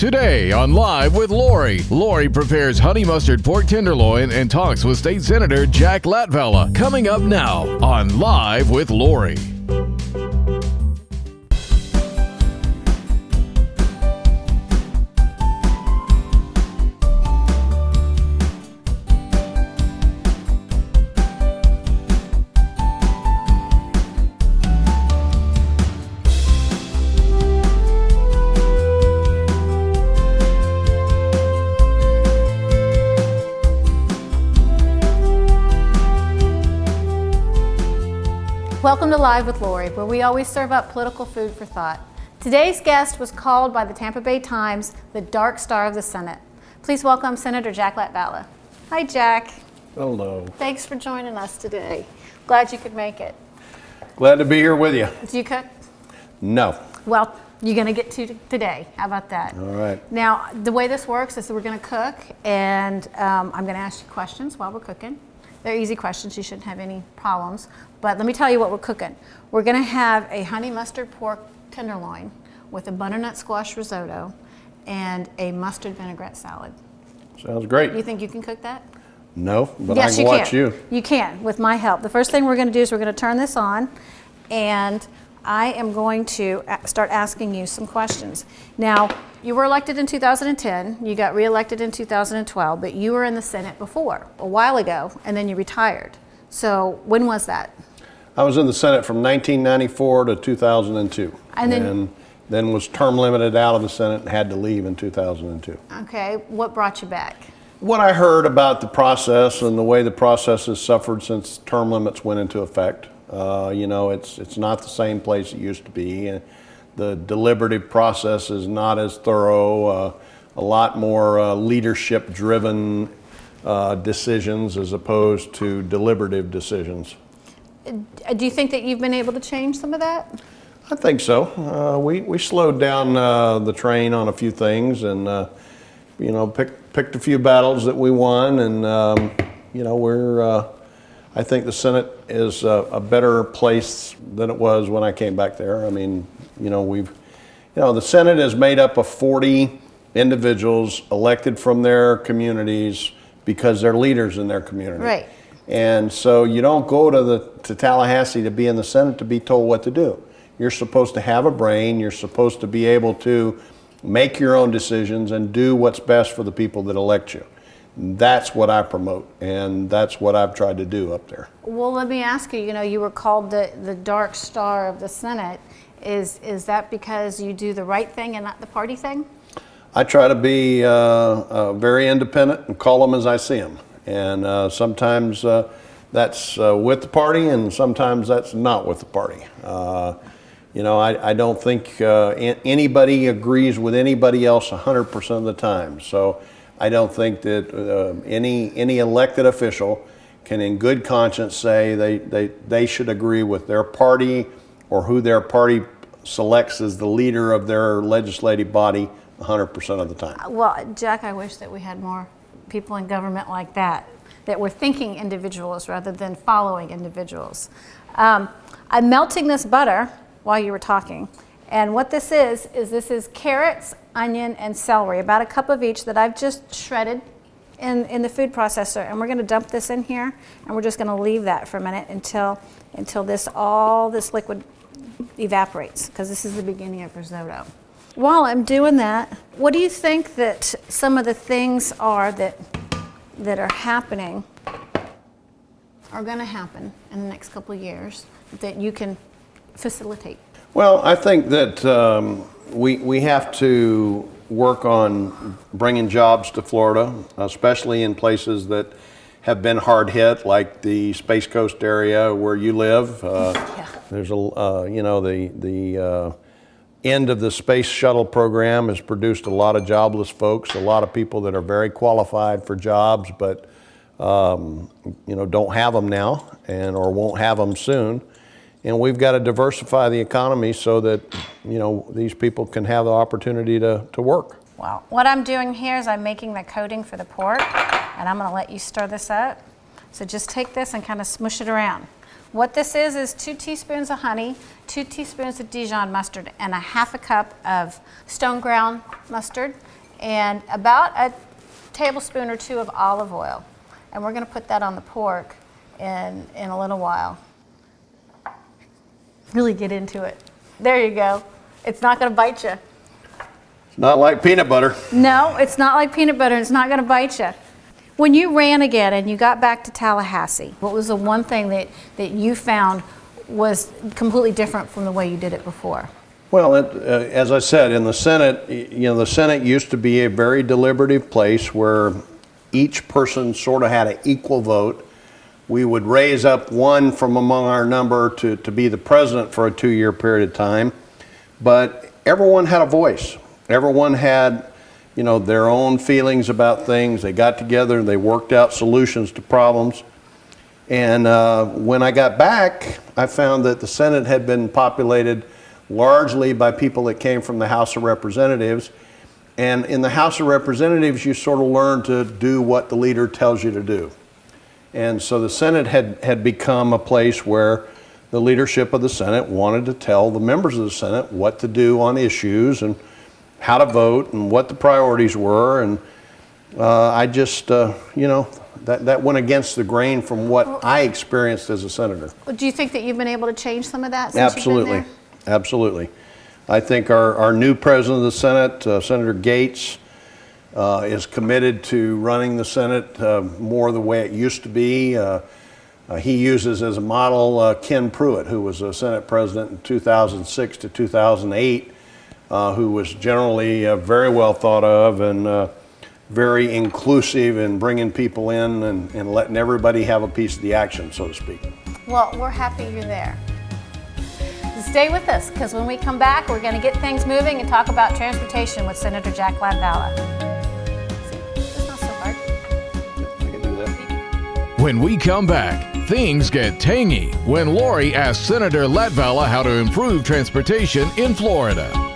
Today on Live with Lori. Lori prepares honey mustard pork tenderloin and talks with State Senator Jack Latvala. Coming up now on Live with Lori. Welcome to Live with Lori, where we always serve up political food for thought. Today's guest was called by the Tampa Bay Times the Dark Star of the Senate. Please welcome Senator Jack Latvala. Hi, Jack. Hello. Thanks for joining us today. Glad you could make it. Glad to be here with you. Do you cook? No. Well, you're going to get to today. How about that? All right. Now, the way this works is that we're going to cook, and I'm going to ask you questions while we're cooking. They're easy questions. You shouldn't have any problems. But let me tell you what we're cooking. We're going to have a honey mustard pork tenderloin with a butternut squash risotto and a mustard vinaigrette salad. Sounds great. You think you can cook that? No, but Yes, I can watch you. You can, with my help. The first thing we're going to do is we're going to turn this on, and I am going to start asking you some questions. Now, you were elected in 2010, you got reelected in 2012, but you were in the Senate before, a while ago, and then you retired. So when was that? I was in the Senate from 1994 to 2002. And then was term limited out of the Senate and had to leave in 2002. Okay, what brought you back? What I heard about the process and the way the process has suffered since term limits went into effect, it's not the same place it used to be. The deliberative process is not as thorough, a lot more leadership-driven decisions as opposed to deliberative decisions. Do you think that you've been able to change some of that? I think so. We slowed down the train on a few things, and picked a few battles that we won, and I think the Senate is a better place than it was when I came back there. I mean, the Senate is made up of 40 individuals elected from their communities because they're leaders in their community. Right. And so you don't go to Tallahassee to be in the Senate to be told what to do. You're supposed to have a brain. You're supposed to be able to make your own decisions and do what's best for the people that elect you. That's what I promote, and that's what I've tried to do up there. Well, let me ask you, you were called the Dark Star of the Senate. Is that because you do the right thing and not the party thing? I try to be very independent and call them as I see them. And sometimes that's with the party, and sometimes that's not with the party. I don't think anybody agrees with anybody else 100% of the time. So I don't think that any elected official can in good conscience say they should agree with their party or who their party selects as the leader of their legislative body 100% of the time. Well, Jack, I wish that we had more people in government like that were thinking individuals rather than following individuals. I'm melting this butter while you were talking. And what this is carrots, onion, and celery, about a cup of each that I've just shredded in the food processor. And we're going to dump this in here, and we're just going to leave that for a minute until all this liquid evaporates, because this is the beginning of risotto. While I'm doing that, what do you think that some of the things are that are happening, are going to happen in the next couple of years that you can facilitate? Well, I think that we have to work on bringing jobs to Florida, especially in places that have been hard hit, like the Space Coast area where you live. Yeah. There's the end of the space shuttle program has produced a lot of jobless folks, a lot of people that are very qualified for jobs, but don't have them now or won't have them soon. And we've got to diversify the economy so that these people can have the opportunity to work. Wow. What I'm doing here is I'm making the coating for the pork, and I'm going to let you stir this up. So just take this and kind of smush it around. What this is 2 teaspoons of honey, 2 teaspoons of Dijon mustard, and a half a cup of stone ground mustard, and about a tablespoon or 2 of olive oil. And we're going to put that on the pork in a little while. Really get into it. There you go. It's not going to bite you. It's not like peanut butter. No, it's not like peanut butter, and it's not going to bite you. When you ran again and you got back to Tallahassee, what was the one thing that you found was completely different from the way you did it before? Well, as I said, in the Senate, the Senate used to be a very deliberative place where each person sort of had an equal vote. We would raise up one from among our number to be the president for a 2-year period of time, but everyone had a voice. Everyone had their own feelings about things. They got together, they worked out solutions to problems. And when I got back, I found that the Senate had been populated largely by people that came from the House of Representatives. And in the House of Representatives, you sort of learn to do what the leader tells you to do. And so the Senate had become a place where the leadership of the Senate wanted to tell the members of the Senate what to do on issues and how to vote and what the priorities were. And I just, that went against the grain from what I experienced as a senator. Do you think that you've been able to change some of that since you've been there? Absolutely. I think our new president of the Senate, Senator Gates, is committed to running the Senate more the way it used to be. He uses as a model Ken Pruitt, who was a Senate president in 2006 to 2008, who was generally very well thought of and very inclusive in bringing people in and letting everybody have a piece of the action, so to speak. Well, we're happy you're there. Stay with us, because when we come back, we're going to get things moving and talk about transportation with Senator Jack Latvala. See, it's not so hard. I can do that. When we come back, things get tangy when Lori asks Senator Latvala how to improve transportation in Florida.